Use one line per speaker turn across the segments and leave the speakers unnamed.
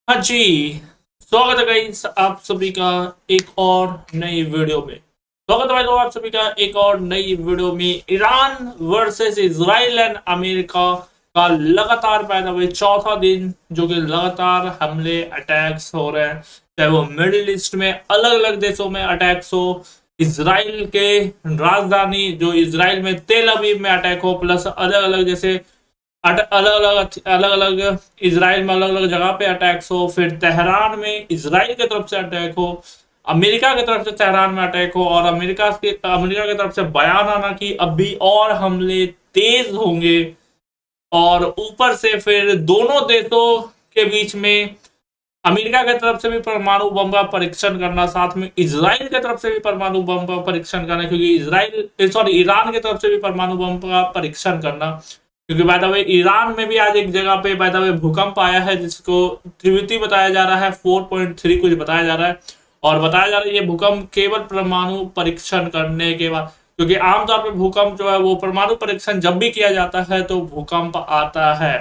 हाँ जी, स्वागत है गाइस आप सभी का एक और नई वीडियो में। स्वागत है भाई लोग आप सभी का एक और नई वीडियो में। Iran versus Israel and America का लगातार पैदा हुए चौथा दिन जो कि लगातार हमले अटैक्स हो रहे हैं, चाहे वो मिडिल ईस्ट में अलग अलग देशों में अटैक्स हो, इसराइल के राजधानी जो इसराइल में तेल अवीव में अटैक हो, प्लस अलग अलग जैसे अलग अलग इसराइल में अलग अलग जगह पे अटैक्स हो, फिर तेहरान में इसराइल की तरफ से अटैक हो, अमेरिका की तरफ से तेहरान में अटैक हो, और अमेरिका की तरफ से बयान आना कि अभी और हमले तेज होंगे, और ऊपर से फिर दोनों देशों के बीच में अमेरिका की तरफ से भी परमाणु बम का परीक्षण करना, साथ में इसराइल की तरफ से भी परमाणु बम का परीक्षण करना, क्योंकि ईरान की तरफ से भी परमाणु बम का परीक्षण करना, क्योंकि बाय द वे ईरान में भी आज एक जगह पे बाय द वे भूकंप आया है जिसको तीव्रता बताया जा रहा है 4.3 कुछ बताया जा रहा है, और बताया जा रहा है ये भूकंप केवल परमाणु परीक्षण करने के बाद, क्योंकि आमतौर पर भूकंप जो है वो परमाणु परीक्षण जब भी किया जाता है तो भूकंप आता है।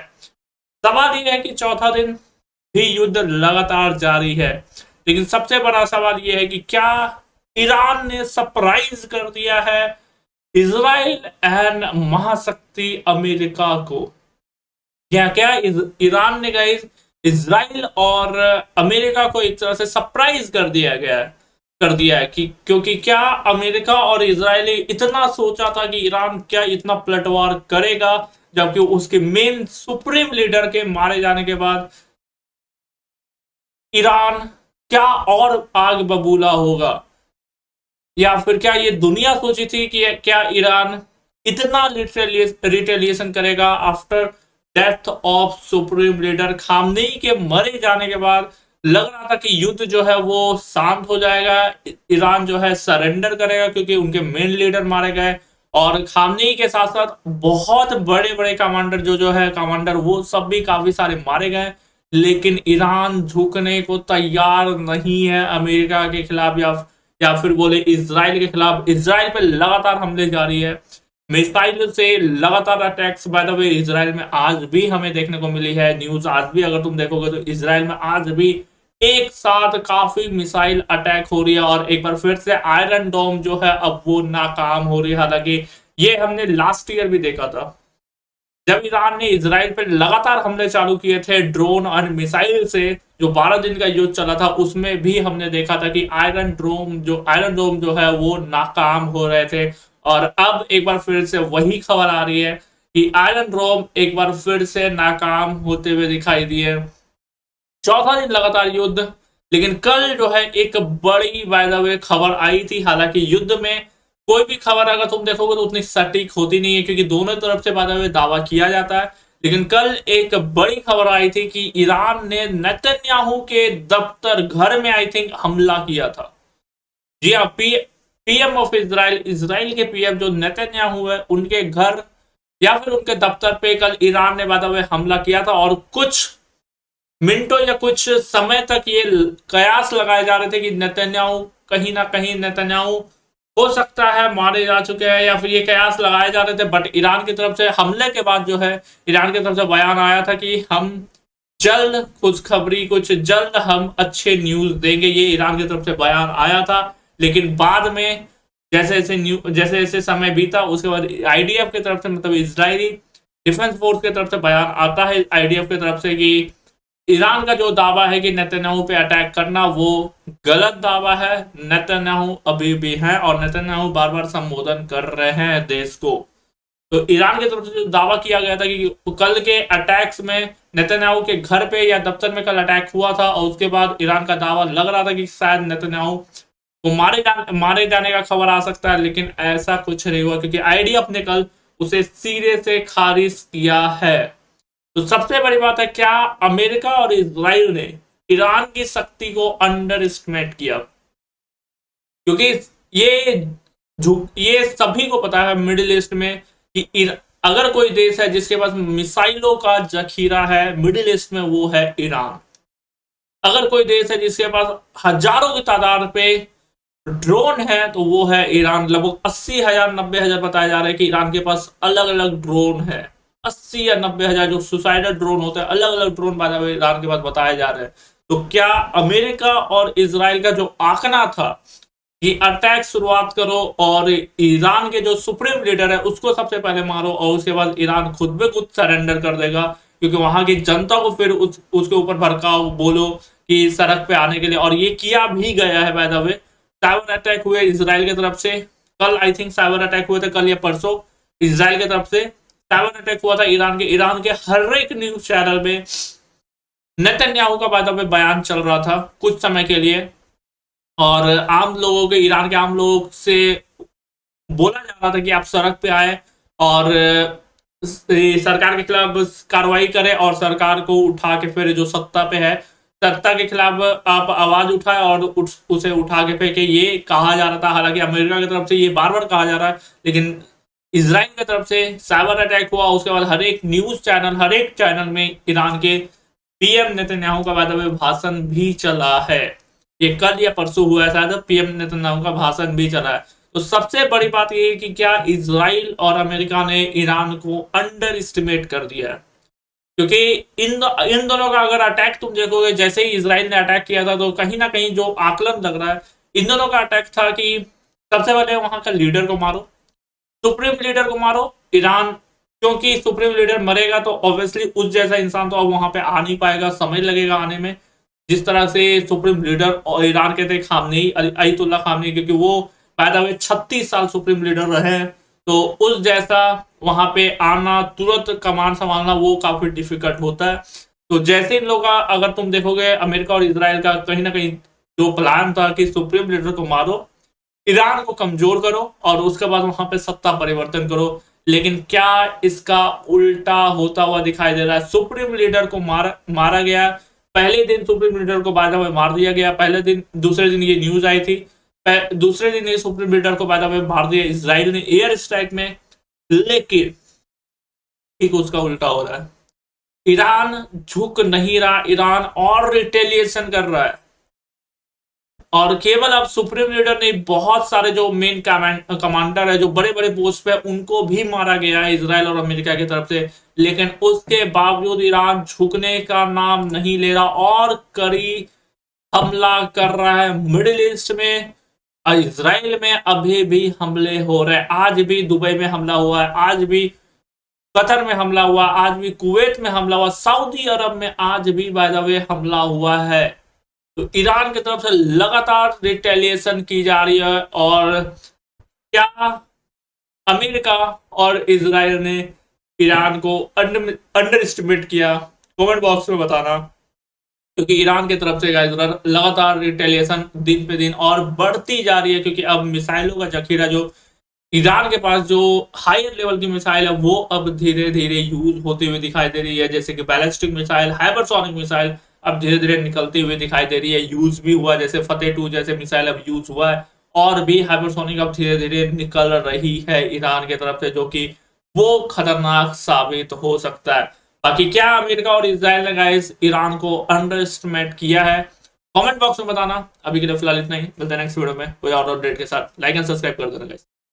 सवाल यह है कि चौथा दिन भी युद्ध लगातार जारी है, लेकिन सबसे बड़ा सवाल यह है कि क्या ईरान ने सरप्राइज कर दिया है इसराइल एंड महाशक्ति अमेरिका को? क्या क्या ईरान ने गाइस इसराइल और अमेरिका को एक तरह से सरप्राइज कर दिया है कि क्योंकि क्या अमेरिका और इसराइल इतना सोचा था कि ईरान क्या इतना पलटवार करेगा, जबकि उसके मेन सुप्रीम लीडर के मारे जाने के बाद ईरान क्या और आग बबूला होगा, या फिर क्या ये दुनिया सोची थी कि क्या ईरान इतना रिटेलिएशन करेगा after death of supreme leader Khamenei के मरे जाने के बाद? लग रहा था कि युद्ध जो है वो शांत हो जाएगा, ईरान जो है सरेंडर करेगा क्योंकि उनके मेन लीडर मारे गए, और खामनेई के साथ साथ बहुत बड़े बड़े कमांडर जो है कमांडर वो सब भी काफी सारे मारे गए, लेकिन ईरान झुकने को तैयार नहीं है अमेरिका के खिलाफ, या फिर बोले इसराइल के खिलाफ। इसराइल पे लगातार हमले जारी है, मिसाइल से लगातार attacks by the way Israel में आज भी हमें देखने को मिली है। न्यूज आज भी अगर तुम देखोगे तो इसराइल में आज भी एक साथ काफी मिसाइल अटैक हो रही है, और एक बार फिर से आयरन डोम जो है अब वो नाकाम हो रही है। हालांकि ये हमने लास्ट ईयर भी देखा था जब ईरान ने इसराइल पर लगातार हमले चालू किए थे ड्रोन और मिसाइल से, जो 12 दिन का युद्ध चला था उसमें भी हमने देखा था कि आयरन डोम जो है वो नाकाम हो रहे थे। और अब एक बार फिर से वही खबर आ रही है कि आयरन डोम एक बार फिर से नाकाम होते हुए दिखाई दिए। चौथा दिन लगातार युद्ध, लेकिन कल जो है एक बड़ी बाय द वे खबर आई थी। हालांकि युद्ध में कोई भी खबर अगर तुम देखोगे तो उतनी सटीक होती नहीं है, क्योंकि दोनों तरफ से बाय द वे दावा किया जाता है, लेकिन कल एक बड़ी खबर आई थी कि ईरान ने नेतन्याहू के दफ्तर घर में आई थिंक हमला किया था। जी हाँ, पीएम ऑफ इसराइल, इसराइल के पीएम जो नेतन्याहू है उनके घर या फिर उनके दफ्तर पे कल ईरान ने बाय द वे हमला किया था, और कुछ मिनटों या कुछ समय तक ये कयास लगाए जा रहे थे कि नेतन्याहू कहीं ना कहीं नेतन्याहू हो सकता है मारे जा चुके हैं, या फिर ये कयास लगाए जा रहे थे। बट ईरान की तरफ से हमले के बाद जो है ईरान की तरफ से बयान आया था कि हम जल्द खुशखबरी, कुछ जल्द हम अच्छे न्यूज देंगे, ये ईरान की तरफ से बयान आया था। लेकिन बाद में जैसे जैसे समय बीता उसके बाद आईडीएफ की तरफ से, मतलब इजरायली डिफेंस फोर्स की तरफ से बयान आता है आईडीएफ की तरफ से कि ईरान का जो दावा है कि नेतन्याहू पे अटैक करना वो गलत दावा है। नेतन्याहू अभी भी है और नेतन्याहू बार बार संबोधन कर रहे हैं देश को। तो ईरान की तरफ से जो दावा किया गया था कि कल के अटैक्स में नेतन्याहू के घर पे या दफ्तर में कल अटैक हुआ था, और उसके बाद ईरान का दावा लग रहा था कि शायद नेतन्याहू को मारे जाने का खबर आ सकता है, लेकिन ऐसा कुछ नहीं हुआ क्योंकि आईडीएफ ने कल उसे सिरे से खारिज किया है। तो सबसे बड़ी बात है, क्या अमेरिका और इसराइल ने ईरान की शक्ति को अंडर एस्टिमेट किया? क्योंकि ये ये सभी को पता है मिडिल ईस्ट में कि अगर कोई देश है जिसके पास मिसाइलों का जखीरा है मिडिल ईस्ट में, वो है ईरान। अगर कोई देश है जिसके पास हजारों की तादाद पे ड्रोन है तो वो है ईरान। लगभग 80,000 90,000 बताया जा रहा है कि ईरान के पास अलग अलग ड्रोन है। 80 या 90,000 जो सुसाइडल ड्रोन होते हैं, अलग अलग ड्रोन ईरान के पास बताए जा रहे हैं। तो क्या अमेरिका और इजराइल का जो आंकना था कि अटैक शुरुआत करो और ईरान के जो सुप्रीम लीडर है उसको सबसे पहले मारो और उसके बाद ईरान खुद में खुद सरेंडर कर देगा, क्योंकि वहां की जनता को फिर उसके ऊपर भड़काओ, बोलो कि सड़क पे आने के लिए, और ये किया भी गया है। By the way cyber attack हुए इसराइल की तरफ से, कल आई थिंक साइबर अटैक हुए थे, कल या परसों इसराइल की तरफ से साइबर अटैक हुआ था ईरान के हर एक न्यूज चैनल में नेतन्याहू का बाय द वे बयान चल रहा था कुछ समय के लिए, और आम लोगों के, ईरान के आम लोगों से बोला जा रहा था कि आप सड़क पे आए और सरकार के खिलाफ कार्रवाई करें और सरकार को उठा के फिर जो सत्ता पे है सत्ता के खिलाफ आप आवाज उठाए और उसे उठा के फेंके, ये कहा जा रहा था। हालांकि अमेरिका की तरफ से ये बार बार कहा जा रहा है, लेकिन इसराइल की तरफ से साइबर अटैक हुआ, उसके बाद हर एक न्यूज चैनल, हर एक चैनल में ईरान के पीएम नेतन्याहू का भाषण भी चला है। ये कल या परसों हुआ है शायद, पीएम नेतन्याहू का भाषण भी चला है। तो सबसे बड़ी बात यह है कि क्या इसराइल और अमेरिका ने ईरान को अंडर एस्टिमेट कर दिया है, क्योंकि इन दोनों का अगर अटैक तुम देखोगे, जैसे ही इसराइल ने अटैक किया था तो कहीं ना कहीं जो आकलन लग रहा है इन दोनों का अटैक था कि सबसे पहले वहां का लीडर को मारो, सुप्रीम लीडर को मारो ईरान, क्योंकि सुप्रीम लीडर मरेगा तो ऑब्वियसली उस जैसा इंसान तो अब वहां पे आ नहीं पाएगा, समय लगेगा आने में। जिस तरह से सुप्रीम लीडर और ईरान के थे खामनेई, अयतुल्ला खामनेई, क्योंकि वो पैदा हुए 36 साल सुप्रीम लीडर रहे हैं, तो उस जैसा वहां पे आना, तुरंत कमान संभालना वो काफी डिफिकल्ट होता है। तो जैसे इन लोग का अगर तुम देखोगे अमेरिका और इसराइल का कहीं ना कहीं जो प्लान था कि सुप्रीम लीडर को मारो, ईरान को कमजोर करो और उसके बाद वहां पे सत्ता परिवर्तन करो, लेकिन क्या इसका उल्टा होता हुआ दिखाई दे रहा है। सुप्रीम लीडर को मारा गया, पहले दिन सुप्रीम लीडर को बाय द वे मार दिया गया, पहले दिन, दूसरे दिन ये न्यूज आई थी, दूसरे दिन ये सुप्रीम लीडर को बाय द वे मार दिया इसराइल ने एयर स्ट्राइक में, लेकिन ठीक उसका उल्टा हो रहा है। ईरान झुक नहीं रहा, ईरान और रिटेलिएशन कर रहा है, और केवल अब सुप्रीम लीडर ने, बहुत सारे जो मेन कमांडर है, जो बड़े बड़े पोस्ट पे, उनको भी मारा गया है इसराइल और अमेरिका की तरफ से, लेकिन उसके बावजूद ईरान झुकने का नाम नहीं ले रहा और कड़ी हमला कर रहा है। मिडिल ईस्ट में, इसराइल में अभी भी हमले हो रहे हैं, आज भी दुबई में हमला हुआ है, आज भी कतर में हमला हुआ, आज भी कुवैत में हमला हुआ, सऊदी अरब में आज भी बाय द वे हमला हुआ है। तो ईरान की तरफ से लगातार रिटेलिएशन की जा रही है, और क्या अमेरिका और इसराइल ने ईरान को अंडर एस्टिमेट किया, कमेंट बॉक्स में बताना, क्योंकि ईरान की तरफ से लगातार रिटेलिएशन दिन पे दिन और बढ़ती जा रही है, क्योंकि अब मिसाइलों का जखीरा जो ईरान के पास, जो हायर लेवल की मिसाइल है, वो अब धीरे धीरे यूज होती हुई दिखाई दे रही है, जैसे कि बैलिस्टिक मिसाइल, हाइपरसोनिक मिसाइल अब धीरे धीरे निकलती हुई दिखाई दे रही है, यूज भी हुआ, जैसे फतेह 2 जैसे मिसाइल अब यूज हुआ है, और भी हाइपरसोनिक अब धीरे धीरे निकल रही है ईरान की तरफ से, जो कि वो खतरनाक साबित हो सकता है। बाकी क्या अमेरिका और इसराइल ने गाइस ईरान को अंडर एस्टिमेट किया है, कमेंट बॉक्स में बताना। अभी के लिए फिलहाल इतना ही, मिलते हैं नेक्स्ट वीडियो में कोई और अपडेट के साथ। लाइक एंड सब्सक्राइब कर देना गाइस।